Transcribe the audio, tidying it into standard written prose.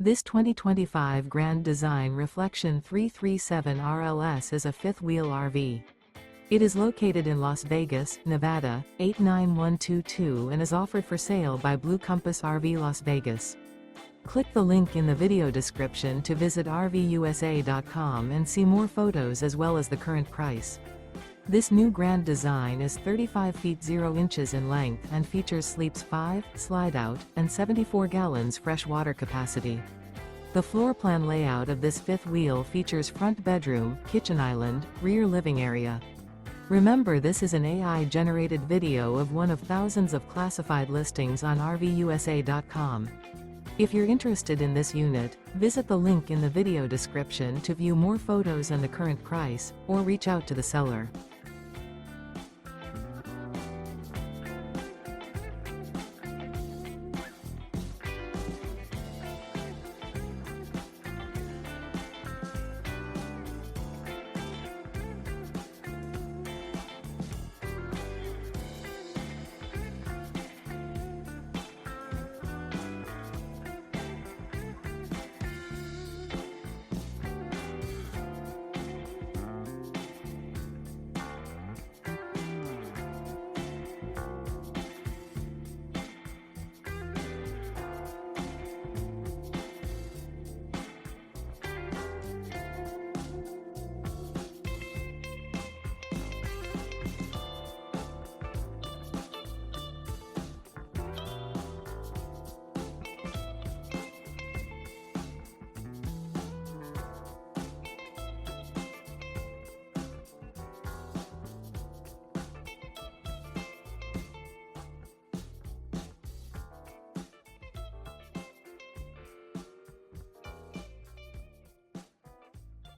This 2025 Grand Design Reflection 337 RLS is a fifth-wheel RV. It is located in Las Vegas, Nevada, 89122 and is offered for sale by Blue Compass RV Las Vegas. Click the link in the video description to visit RVUSA.com and see more photos as well as the current price. This new Grand Design is 35 feet 0 inches in length and features sleeps 5, slide-out, and 74 gallons fresh water capacity. The floor plan layout of this fifth wheel features front bedroom, kitchen island, rear living area. Remember, this is an AI-generated video of one of thousands of classified listings on RVUSA.com. If you're interested in this unit, visit the link in the video description to view more photos and the current price, or reach out to the seller.